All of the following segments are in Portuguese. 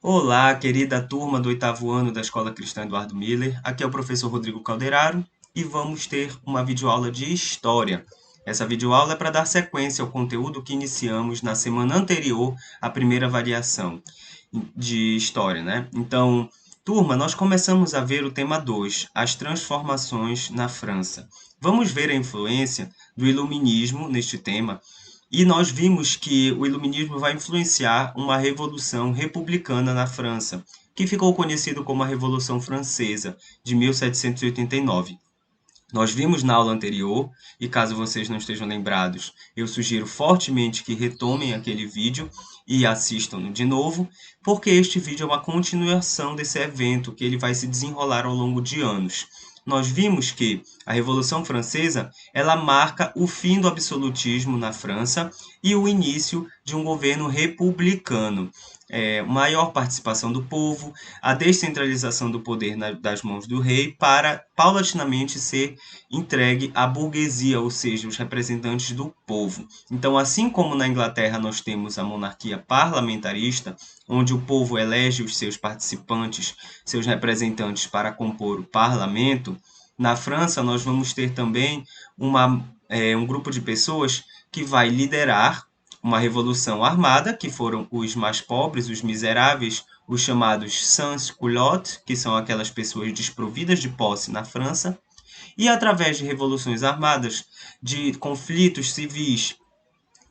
Olá, querida turma do oitavo ano da Escola Cristã Eduardo Miller. Aqui é o professor Rodrigo Calderaro e vamos ter uma videoaula de História. Essa videoaula é para dar sequência ao conteúdo que iniciamos na semana anterior à primeira variação de História, né? Então, turma, nós começamos a ver o tema 2, as transformações na França. Vamos ver a influência do Iluminismo neste tema e nós vimos que o iluminismo vai influenciar uma revolução republicana na França, que ficou conhecido como a Revolução Francesa, de 1789. Nós vimos na aula anterior, e caso vocês não estejam lembrados, eu sugiro fortemente que retomem aquele vídeo e assistam de novo, porque este vídeo é uma continuação desse evento que ele vai se desenrolar ao longo de anos. Nós vimos que a Revolução Francesa ela marca o fim do absolutismo na França e o início de um governo republicano. Maior participação do povo, a descentralização do poder das mãos do rei para paulatinamente ser entregue à burguesia, ou seja, os representantes do povo. Então, assim como na Inglaterra nós temos a monarquia parlamentarista, onde o povo elege os seus participantes, seus representantes para compor o parlamento, na França nós vamos ter também um grupo de pessoas que vai liderar uma revolução armada, que foram os mais pobres, os miseráveis, os chamados sans-culottes, que são aquelas pessoas desprovidas de posse na França, e através de revoluções armadas, de conflitos civis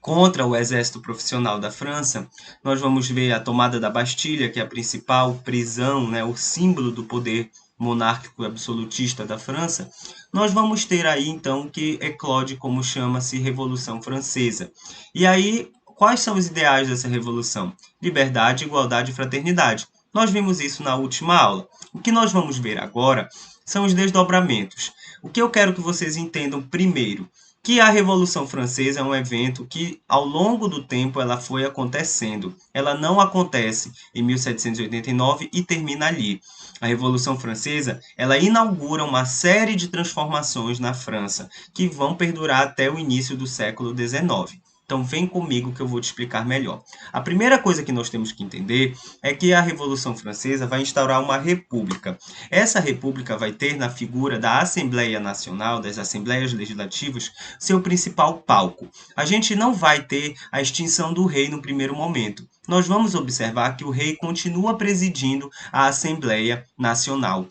contra o exército profissional da França, nós vamos ver a tomada da Bastilha, que é a principal prisão, né, o símbolo do poder monárquico absolutista da França. Nós vamos ter aí então o que eclode como chama-se Revolução Francesa. E aí, quais são os ideais dessa revolução? Liberdade, igualdade e fraternidade. Nós vimos isso na última aula. O que nós vamos ver agora são os desdobramentos. O que eu quero que vocês entendam primeiro, que a Revolução Francesa é um evento que, ao longo do tempo, ela foi acontecendo. Ela não acontece em 1789 e termina ali. A Revolução Francesa, ela inaugura uma série de transformações na França, que vão perdurar até o início do século XIX. Então vem comigo que eu vou te explicar melhor. A primeira coisa que nós temos que entender é que a Revolução Francesa vai instaurar uma república. Essa república vai ter na figura da Assembleia Nacional, das Assembleias Legislativas, seu principal palco. A gente não vai ter a extinção do rei no primeiro momento. Nós vamos observar que o rei continua presidindo a Assembleia Nacional,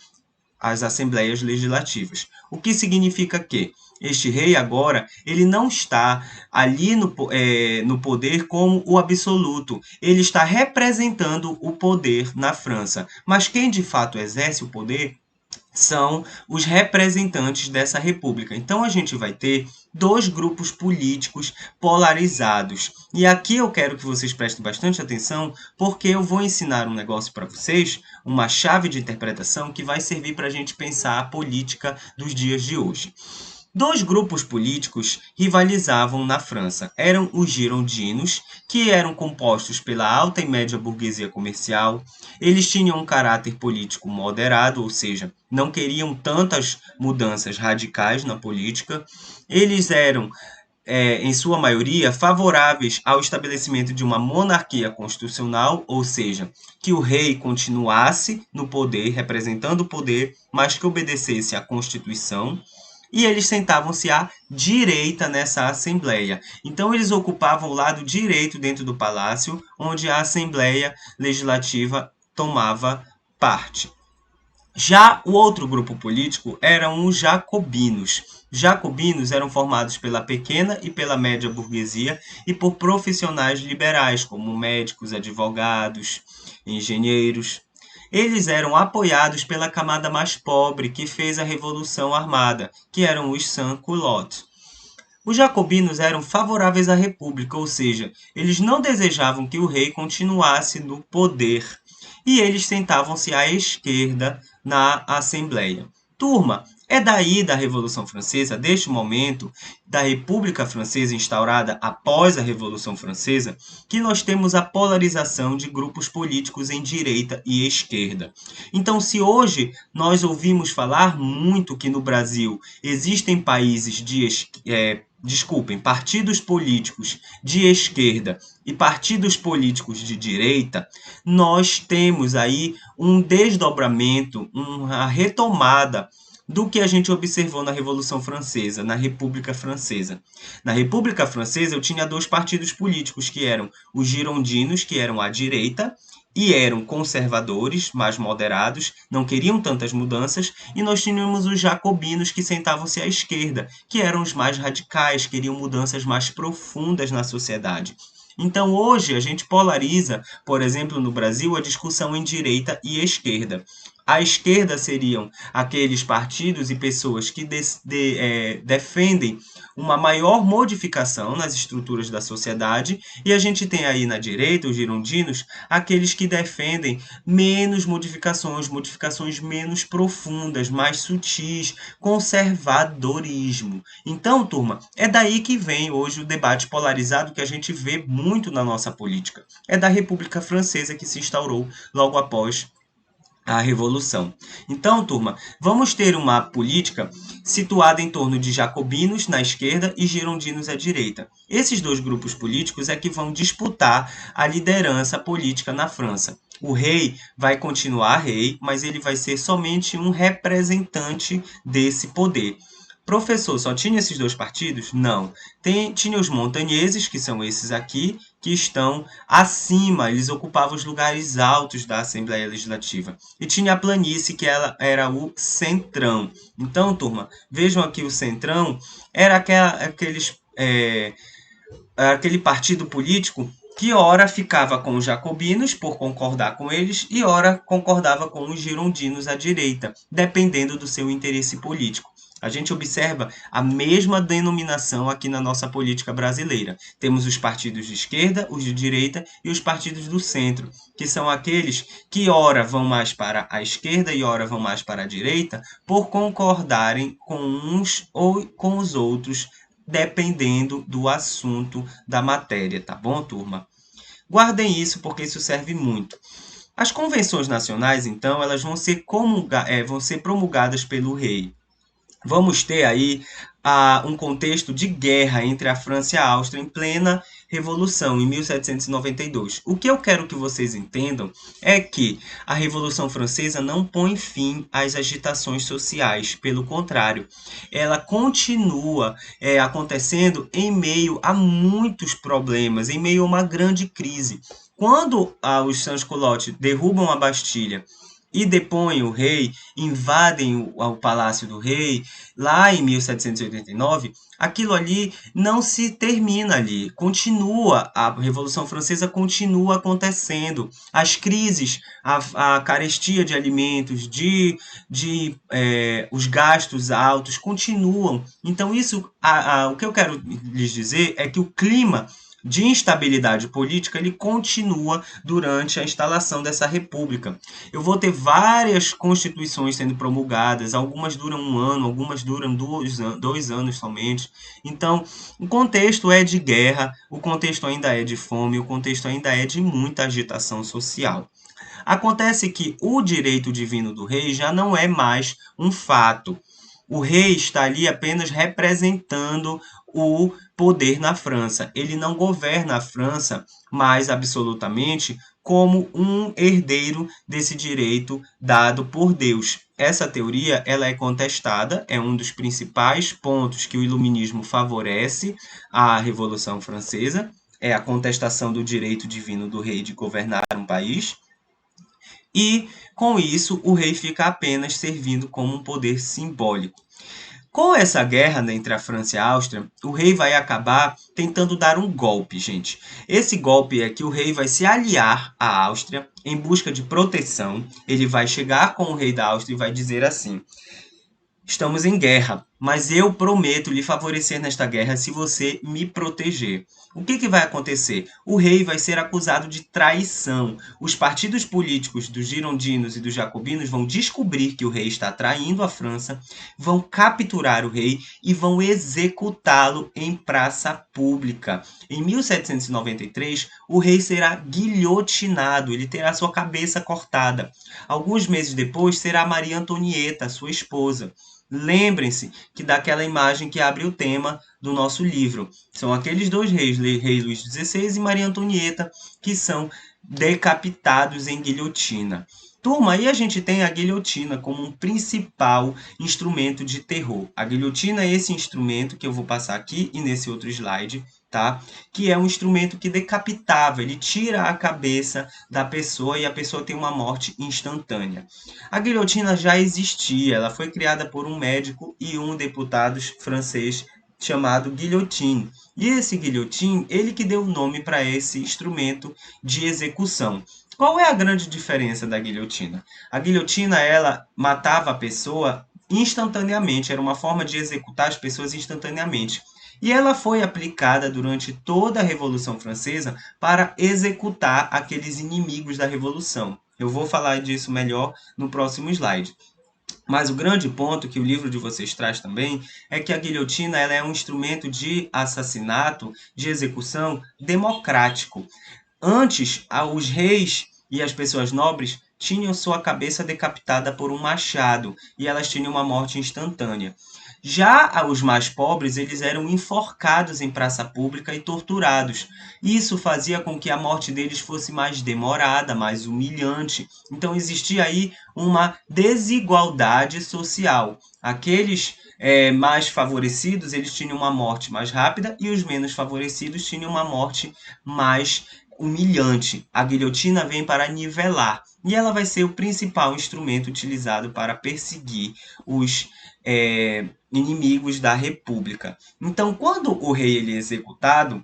as Assembleias Legislativas. O que significa que este rei agora, ele não está ali no poder como o absoluto. Ele está representando o poder na França. Mas quem de fato exerce o poder são os representantes dessa república. Então a gente vai ter dois grupos políticos polarizados. E aqui eu quero que vocês prestem bastante atenção, porque eu vou ensinar um negócio para vocês, uma chave de interpretação que vai servir para a gente pensar a política dos dias de hoje. Dois grupos políticos rivalizavam na França. Eram os girondinos, que eram compostos pela alta e média burguesia comercial. Eles tinham um caráter político moderado, ou seja, não queriam tantas mudanças radicais na política. Eles eram, em sua maioria, favoráveis ao estabelecimento de uma monarquia constitucional, ou seja, que o rei continuasse no poder, representando o poder, mas que obedecesse à Constituição. E eles sentavam-se à direita nessa assembleia. Então eles ocupavam o lado direito dentro do palácio, onde a Assembleia Legislativa tomava parte. Já o outro grupo político eram os jacobinos. Jacobinos eram formados pela pequena e pela média burguesia e por profissionais liberais, como médicos, advogados, engenheiros. Eles eram apoiados pela camada mais pobre que fez a Revolução Armada, que eram os sans-culottes. Os jacobinos eram favoráveis à república, ou seja, eles não desejavam que o rei continuasse no poder. E eles sentavam-se à esquerda na Assembleia. Turma, é daí da Revolução Francesa, deste momento, da República Francesa instaurada após a Revolução Francesa, que nós temos a polarização de grupos políticos em direita e esquerda. Então, se hoje nós ouvimos falar muito que no Brasil existem países desculpem, partidos políticos de esquerda e partidos políticos de direita, nós temos aí um desdobramento, uma retomada do que a gente observou na Revolução Francesa, na República Francesa. Na República Francesa, eu tinha dois partidos políticos, que eram os girondinos, que eram à direita, e eram conservadores, mais moderados, não queriam tantas mudanças, e nós tínhamos os jacobinos, que sentavam-se à esquerda, que eram os mais radicais, queriam mudanças mais profundas na sociedade. Então, hoje, a gente polariza, por exemplo, no Brasil, a discussão em direita e esquerda. À esquerda seriam aqueles partidos e pessoas que defendem uma maior modificação nas estruturas da sociedade, e a gente tem aí na direita, os girondinos, aqueles que defendem menos modificações, modificações menos profundas, mais sutis, conservadorismo. Então, turma, é daí que vem hoje o debate polarizado que a gente vê muito na nossa política. É da República Francesa que se instaurou logo após a Revolução. Então, turma, vamos ter uma política situada em torno de jacobinos na esquerda e girondinos à direita. Esses dois grupos políticos é que vão disputar a liderança política na França. O rei vai continuar rei, mas ele vai ser somente um representante desse poder. Professor, só tinha esses dois partidos? Não. Tinha os montanheses, que são esses aqui, que estão acima, eles ocupavam os lugares altos da Assembleia Legislativa. E tinha a planície, que ela era o centrão. Então, turma, vejam aqui o centrão, era aquele partido político que ora ficava com os jacobinos, por concordar com eles, e ora concordava com os girondinos à direita, dependendo do seu interesse político. A gente observa a mesma denominação aqui na nossa política brasileira. Temos os partidos de esquerda, os de direita e os partidos do centro, que são aqueles que ora vão mais para a esquerda e ora vão mais para a direita, por concordarem com uns ou com os outros, dependendo do assunto da matéria, tá bom, turma? Guardem isso porque isso serve muito. As convenções nacionais, então, elas vão ser promulgadas pelo rei. Vamos ter aí um contexto de guerra entre a França e a Áustria em plena Revolução, em 1792. O que eu quero que vocês entendam é que a Revolução Francesa não põe fim às agitações sociais, pelo contrário, ela continua acontecendo em meio a muitos problemas, em meio a uma grande crise. Quando os sans-culottes derrubam a Bastilha e depõem o rei, invadem o palácio do rei, lá em 1789, aquilo ali não se termina ali, continua, a Revolução Francesa continua acontecendo, as crises, a carestia de alimentos, os gastos altos continuam. Então isso, o que eu quero lhes dizer é que o clima de instabilidade política, ele continua durante a instalação dessa república. Eu vou ter várias constituições sendo promulgadas, algumas duram 1 ano, algumas duram 2 anos somente. Então, o contexto é de guerra, o contexto ainda é de fome, o contexto ainda é de muita agitação social. Acontece que o direito divino do rei já não é mais um fato. O rei está ali apenas representando o poder na França. Ele não governa a França mais absolutamente como um herdeiro desse direito dado por Deus. Essa teoria ela é contestada, é um dos principais pontos que o iluminismo favorece à Revolução Francesa, é a contestação do direito divino do rei de governar um país. E, com isso, o rei fica apenas servindo como um poder simbólico. Com essa guerra entre a França e a Áustria, o rei vai acabar tentando dar um golpe, gente. Esse golpe é que o rei vai se aliar à Áustria em busca de proteção. Ele vai chegar com o rei da Áustria e vai dizer assim: estamos em guerra, mas eu prometo lhe favorecer nesta guerra se você me proteger. O que vai acontecer? O rei vai ser acusado de traição. Os partidos políticos dos girondinos e dos jacobinos vão descobrir que o rei está traindo a França, vão capturar o rei e vão executá-lo em praça pública. Em 1793, o rei será guilhotinado, ele terá sua cabeça cortada. Alguns meses depois, será Maria Antonieta, sua esposa. Lembrem-se que daquela imagem que abre o tema do nosso livro. São aqueles dois reis, rei Luís XVI e Maria Antonieta, que são decapitados em guilhotina. Turma, aí a gente tem a guilhotina como um principal instrumento de terror. A guilhotina é esse instrumento que eu vou passar aqui e nesse outro slide, tá? Que é um instrumento que decapitava, ele tira a cabeça da pessoa e a pessoa tem uma morte instantânea. A guilhotina já existia, ela foi criada por um médico e um deputado francês chamado Guillotine. E esse Guillotine, ele que deu o nome para esse instrumento de execução. Qual é a grande diferença da guilhotina? A guilhotina, ela matava a pessoa instantaneamente, era uma forma de executar as pessoas instantaneamente. E ela foi aplicada durante toda a Revolução Francesa para executar aqueles inimigos da Revolução. Eu vou falar disso melhor no próximo slide. Mas o grande ponto que o livro de vocês traz também é que a guilhotina ela é um instrumento de assassinato, de execução democrático. Antes, os reis e as pessoas nobres tinham sua cabeça decapitada por um machado e elas tinham uma morte instantânea. Já os mais pobres, eles eram enforcados em praça pública e torturados. Isso fazia com que a morte deles fosse mais demorada, mais humilhante. Então existia aí uma desigualdade social. Aqueles mais favorecidos, eles tinham uma morte mais rápida e os menos favorecidos tinham uma morte mais humilhante. A guilhotina vem para nivelar e ela vai ser o principal instrumento utilizado para perseguir os inimigos da República. Então, quando o rei ele é executado,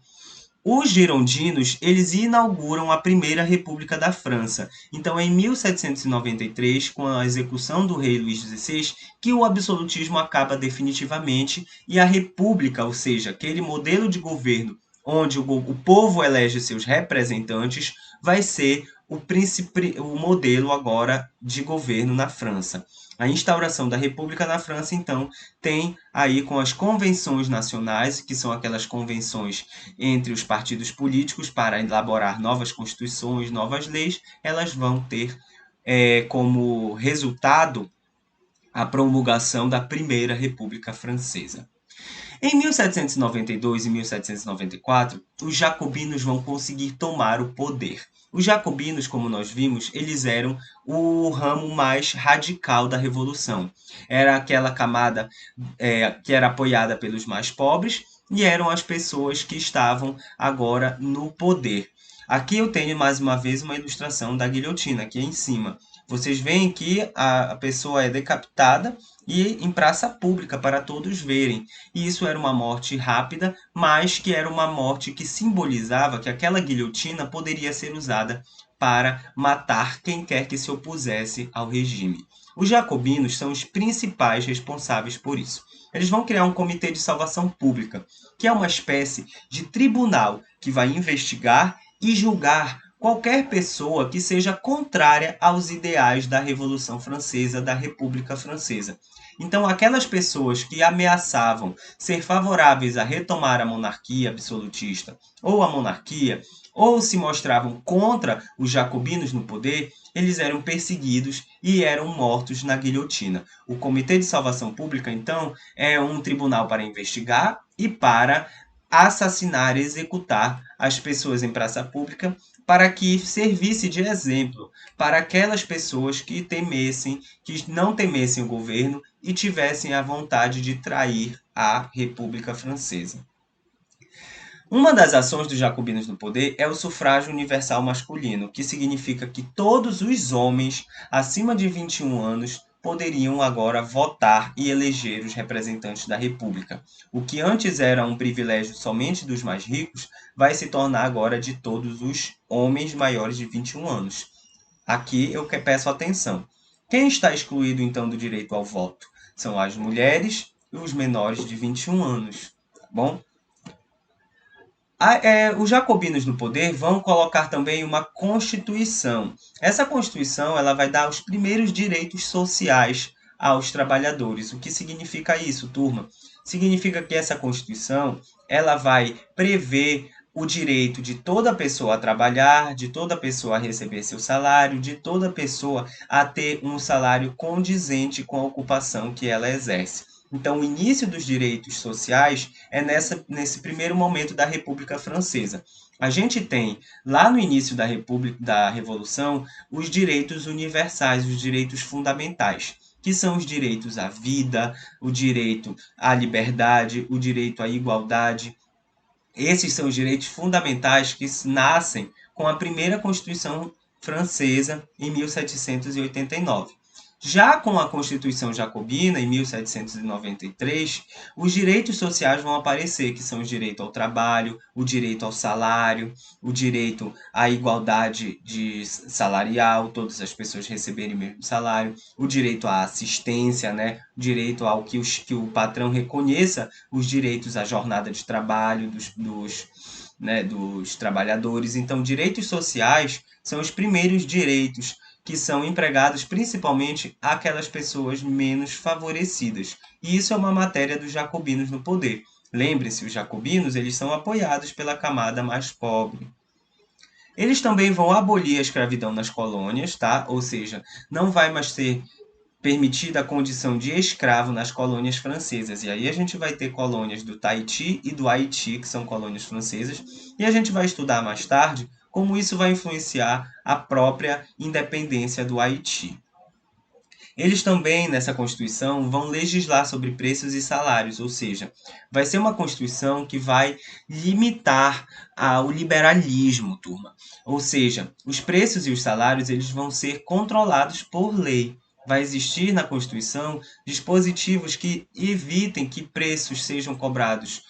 os girondinos eles inauguram a primeira República da França. Então, é em 1793, com a execução do rei Luís XVI, que o absolutismo acaba definitivamente e a República, ou seja, aquele modelo de governo onde o povo elege seus representantes, vai ser o modelo agora de governo na França. A instauração da República na França, então, tem aí com as convenções nacionais, que são aquelas convenções entre os partidos políticos para elaborar novas constituições, novas leis, elas vão ter como resultado a promulgação da Primeira República Francesa. Em 1792 e 1794, os jacobinos vão conseguir tomar o poder. Os jacobinos, como nós vimos, eles eram o ramo mais radical da Revolução. Era aquela camada que era apoiada pelos mais pobres e eram as pessoas que estavam agora no poder. Aqui eu tenho mais uma vez uma ilustração da guilhotina, aqui em cima. Vocês veem que a pessoa é decapitada e em praça pública para todos verem. E isso era uma morte rápida, mas que era uma morte que simbolizava que aquela guilhotina poderia ser usada para matar quem quer que se opusesse ao regime. Os jacobinos são os principais responsáveis por isso. Eles vão criar um comitê de salvação pública, que é uma espécie de tribunal que vai investigar e julgar qualquer pessoa que seja contrária aos ideais da Revolução Francesa, da República Francesa. Então, aquelas pessoas que ameaçavam ser favoráveis a retomar a monarquia absolutista ou a monarquia, ou se mostravam contra os jacobinos no poder, eles eram perseguidos e eram mortos na guilhotina. O Comitê de Salvação Pública, então, é um tribunal para investigar e para assassinar e executar as pessoas em praça pública para que servisse de exemplo para aquelas pessoas que temessem, que não temessem o governo e tivessem a vontade de trair a República Francesa. Uma das ações dos jacobinos no poder é o sufrágio universal masculino, que significa que todos os homens acima de 21 anos poderiam agora votar e eleger os representantes da República. O que antes era um privilégio somente dos mais ricos, vai se tornar agora de todos os homens maiores de 21 anos. Aqui eu peço atenção. Quem está excluído então do direito ao voto? São as mulheres e os menores de 21 anos, tá bom? Os jacobinos no poder vão colocar também uma constituição. Essa constituição ela vai dar os primeiros direitos sociais aos trabalhadores. O que significa isso, turma? Significa que essa constituição ela vai prever o direito de toda pessoa a trabalhar, de toda pessoa a receber seu salário, de toda pessoa a ter um salário condizente com a ocupação que ela exerce. Então, o início dos direitos sociais é nesse primeiro momento da República Francesa. A gente tem, lá no início da Revolução, os direitos universais, os direitos fundamentais, que são os direitos à vida, o direito à liberdade, o direito à igualdade. Esses são os direitos fundamentais que nascem com a primeira Constituição Francesa, em 1789. Já com a Constituição Jacobina, em 1793, os direitos sociais vão aparecer, que são o direito ao trabalho, o direito ao salário, o direito à igualdade salarial, todas as pessoas receberem o mesmo salário, o direito à assistência, né? O direito ao que o patrão reconheça os direitos à jornada de trabalho dos trabalhadores. Então, direitos sociais são os primeiros direitos que são empregados principalmente àquelas pessoas menos favorecidas. E isso é uma matéria dos jacobinos no poder. Lembre-se, os jacobinos eles são apoiados pela camada mais pobre. Eles também vão abolir a escravidão nas colônias, tá? Ou seja, não vai mais ser permitida a condição de escravo nas colônias francesas. E aí a gente vai ter colônias do Tahiti e do Haiti, que são colônias francesas, e a gente vai estudar mais tarde como isso vai influenciar a própria independência do Haiti. Eles também, nessa Constituição, vão legislar sobre preços e salários, ou seja, vai ser uma Constituição que vai limitar o liberalismo, turma. Ou seja, os preços e os salários eles vão ser controlados por lei. Vai existir na Constituição dispositivos que evitem que preços sejam cobrados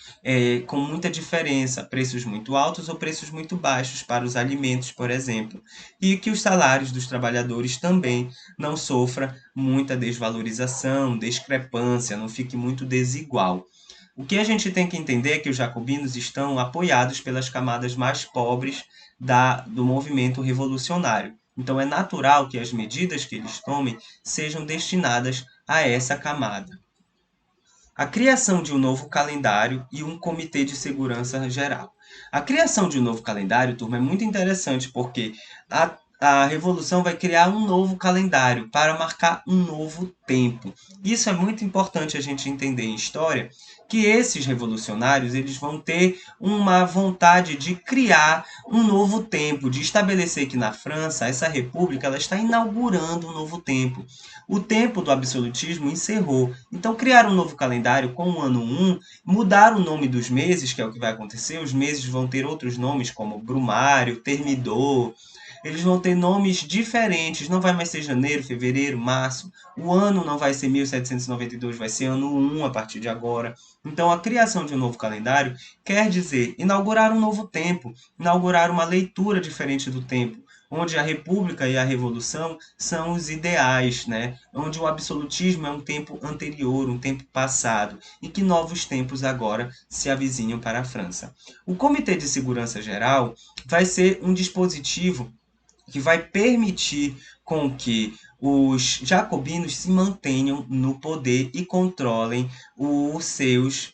com muita diferença, preços muito altos ou preços muito baixos para os alimentos, por exemplo, e que os salários dos trabalhadores também não sofram muita desvalorização, discrepância, não fique muito desigual. O que a gente tem que entender é que os jacobinos estão apoiados pelas camadas mais pobres do movimento revolucionário. Então é natural que as medidas que eles tomem sejam destinadas a essa camada. A criação de um novo calendário e um comitê de segurança geral. A criação de um novo calendário, turma, é muito interessante porque a Revolução vai criar um novo calendário para marcar um novo tempo. Isso é muito importante a gente entender em história, que esses revolucionários eles vão ter uma vontade de criar um novo tempo, de estabelecer que na França, essa república ela está inaugurando um novo tempo. O tempo do absolutismo encerrou. Então, criar um novo calendário com o ano 1, mudar o nome dos meses, que é o que vai acontecer, os meses vão ter outros nomes, como Brumário, Termidor, eles vão ter nomes diferentes, não vai mais ser janeiro, fevereiro, março, o ano não vai ser 1792, vai ser ano 1 a partir de agora. Então, a criação de um novo calendário quer dizer inaugurar um novo tempo, inaugurar uma leitura diferente do tempo, onde a república e a revolução são os ideais, né? Onde o absolutismo é um tempo anterior, um tempo passado, e que novos tempos agora se avizinham para a França. O Comitê de Segurança Geral vai ser um dispositivo que vai permitir com que os jacobinos se mantenham no poder e controlem os seus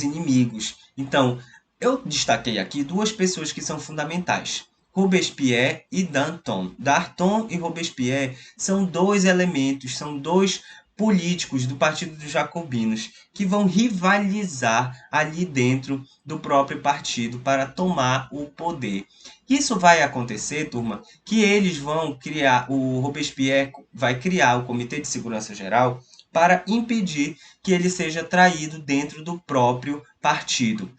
inimigos. Então, eu destaquei aqui duas pessoas que são fundamentais. Robespierre e Danton. Danton e Robespierre são dois elementos, são dois políticos do Partido dos Jacobinos que vão rivalizar ali dentro do próprio partido para tomar o poder. Isso vai acontecer, turma, que eles vão criar, o Robespierre vai criar o Comitê de Segurança Geral para impedir que ele seja traído dentro do próprio partido.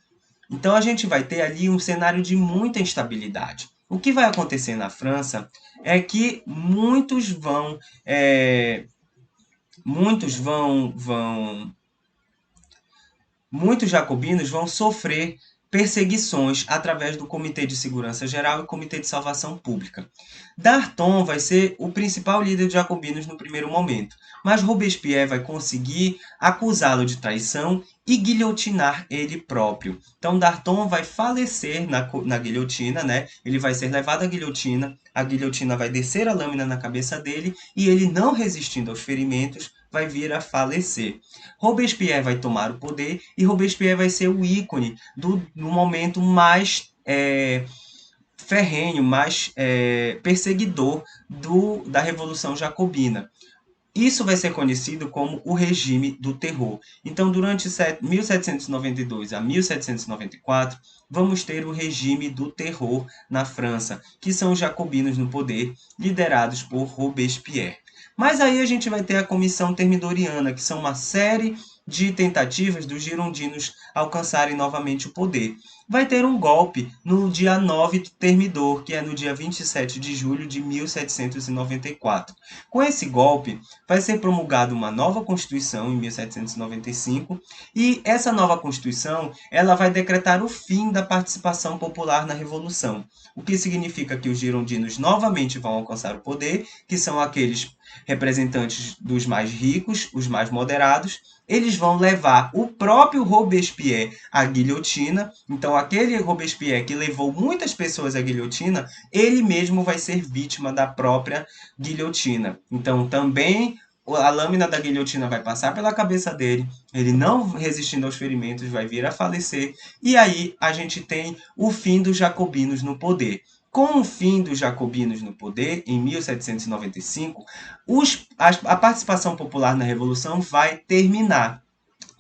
Então a gente vai ter ali um cenário de muita instabilidade. O que vai acontecer na França é que muitos jacobinos vão sofrer perseguições através do Comitê de Segurança Geral e Comitê de Salvação Pública. Danton vai ser o principal líder de jacobinos no primeiro momento, mas Robespierre vai conseguir acusá-lo de traição e guilhotinar ele próprio. Então Danton vai falecer na guilhotina, né? Ele vai ser levado à guilhotina, a guilhotina vai descer a lâmina na cabeça dele e ele, não resistindo aos ferimentos, vai vir a falecer. Robespierre vai tomar o poder e Robespierre vai ser o ícone do momento mais ferrenho, mais perseguidor da Revolução Jacobina. Isso vai ser conhecido como o regime do terror. Então, durante 1792 a 1794, vamos ter o regime do terror na França, que são os jacobinos no poder, liderados por Robespierre. Mas aí a gente vai ter a Comissão Thermidoriana, que são uma série de tentativas dos girondinos alcançarem novamente o poder. Vai ter um golpe no dia 9 do Thermidor, que é no dia 27 de julho de 1794. Com esse golpe, vai ser promulgada uma nova Constituição em 1795 e essa nova Constituição ela vai decretar o fim da participação popular na Revolução, o que significa que os girondinos novamente vão alcançar o poder, que são aqueles representantes dos mais ricos, os mais moderados. Eles vão levar o próprio Robespierre à guilhotina. Então, aquele Robespierre que levou muitas pessoas à guilhotina, ele mesmo vai ser vítima da própria guilhotina. Então, também a lâmina da guilhotina vai passar pela cabeça dele, ele não resistindo aos ferimentos vai vir a falecer, e aí a gente tem o fim dos jacobinos no poder. Com o fim dos jacobinos no poder, em 1795, a participação popular na Revolução vai terminar.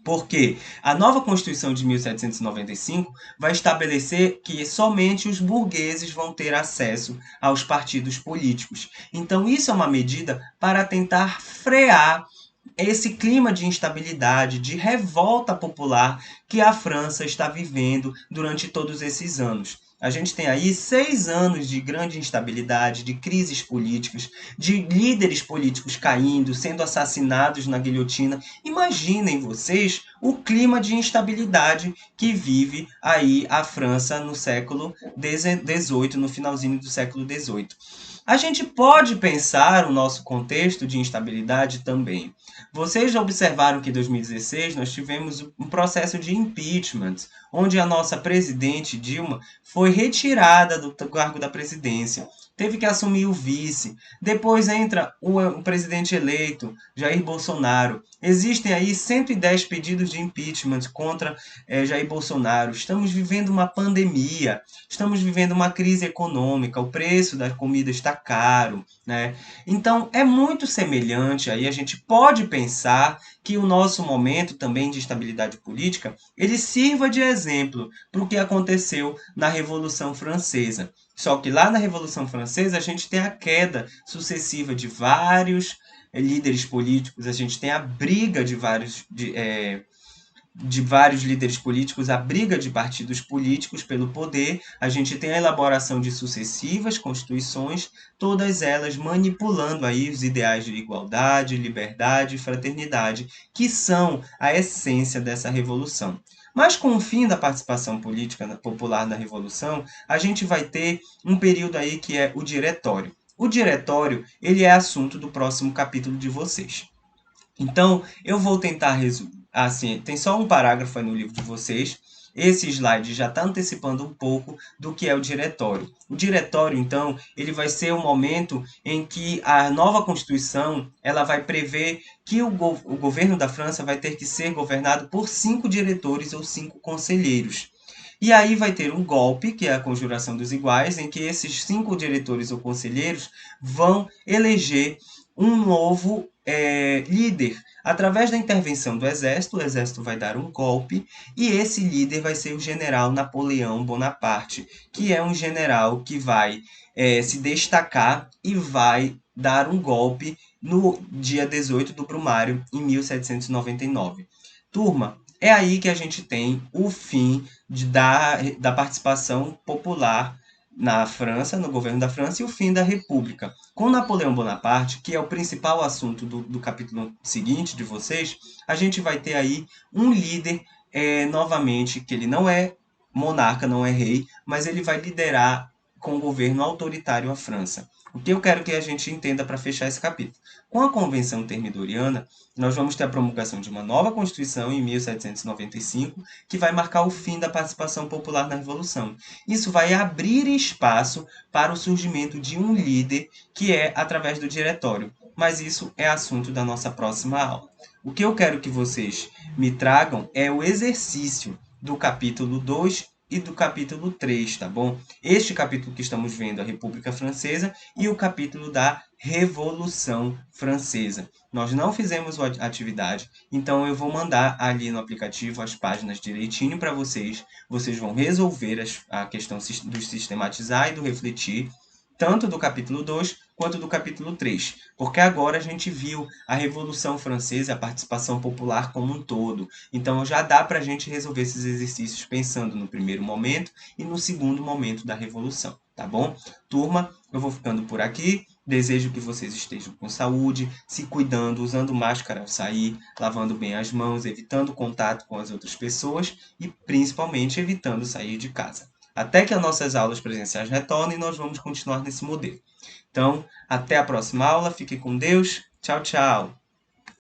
Porque a nova Constituição de 1795 vai estabelecer que somente os burgueses vão ter acesso aos partidos políticos. Então, isso é uma medida para tentar frear esse clima de instabilidade, de revolta popular que a França está vivendo durante todos esses anos. A gente tem aí 6 anos de grande instabilidade, de crises políticas, de líderes políticos caindo, sendo assassinados na guilhotina. Imaginem vocês o clima de instabilidade que vive aí a França no século XVIII, no finalzinho do século XVIII. A gente pode pensar o nosso contexto de instabilidade também. Vocês já observaram que em 2016 nós tivemos um processo de impeachment, onde a nossa presidente Dilma foi retirada do cargo da presidência, teve que assumir o vice. Depois entra o presidente eleito, Jair Bolsonaro. Existem aí 110 pedidos de impeachment contra Jair Bolsonaro. Estamos vivendo uma pandemia, estamos vivendo uma crise econômica, o preço da comida está caro, né? Então, é muito semelhante, aí a gente pode pensar que o nosso momento também de estabilidade política, ele sirva de exemplo para o que aconteceu na Revolução Francesa. Só que lá na Revolução Francesa a gente tem a queda sucessiva de vários líderes políticos, a gente tem a briga de vários líderes políticos, a briga de partidos políticos pelo poder, a gente tem a elaboração de sucessivas constituições, todas elas manipulando aí os ideais de igualdade, liberdade e fraternidade, que são a essência dessa revolução. Mas com o fim da participação política popular na Revolução, a gente vai ter um período aí que é o Diretório. O Diretório, ele é assunto do próximo capítulo de vocês. Então, eu vou tentar resumir. Assim, tem só um parágrafo aí no livro de vocês. Esse slide já está antecipando um pouco do que é o diretório. O diretório, então, ele vai ser o momento em que a nova Constituição ela vai prever que o governo da França vai ter que ser governado por 5 diretores ou 5 conselheiros. E aí vai ter um golpe, que é a conjuração dos iguais, em que esses 5 diretores ou conselheiros vão eleger um novo líder. Através da intervenção do exército, o exército vai dar um golpe e esse líder vai ser o general Napoleão Bonaparte, que é um general que vai se destacar e vai dar um golpe no dia 18 do Brumário, em 1799. Turma, é aí que a gente tem o fim da participação popular na França, no governo da França, e o fim da República. Com Napoleão Bonaparte, que é o principal assunto do capítulo seguinte de vocês, a gente vai ter aí um líder, novamente, que ele não é monarca, não é rei, mas ele vai liderar com o governo autoritário a França. O que eu quero que a gente entenda para fechar esse capítulo? Com a Convenção Thermidoriana, nós vamos ter a promulgação de uma nova Constituição em 1795, que vai marcar o fim da participação popular na Revolução. Isso vai abrir espaço para o surgimento de um líder, que é através do diretório. mas isso é assunto da nossa próxima aula. O que eu quero que vocês me tragam é o exercício do capítulo 2 e do capítulo 3, tá bom? Este capítulo que estamos vendo, a República Francesa, e o capítulo da Revolução Francesa. Nós não fizemos a atividade, então eu vou mandar ali no aplicativo as páginas direitinho para vocês. Vocês vão resolver a questão do sistematizar e do refletir, tanto do capítulo 2 quanto do capítulo 3, porque agora a gente viu a Revolução Francesa, a participação popular como um todo. Então já dá para a gente resolver esses exercícios pensando no primeiro momento e no segundo momento da Revolução, tá bom? Turma, eu vou ficando por aqui. Desejo que vocês estejam com saúde, se cuidando, usando máscara ao sair, lavando bem as mãos, evitando contato com as outras pessoas e principalmente evitando sair de casa. Até que as nossas aulas presenciais retornem, nós vamos continuar nesse modelo. Então, até a próxima aula. Fique com Deus. Tchau, tchau.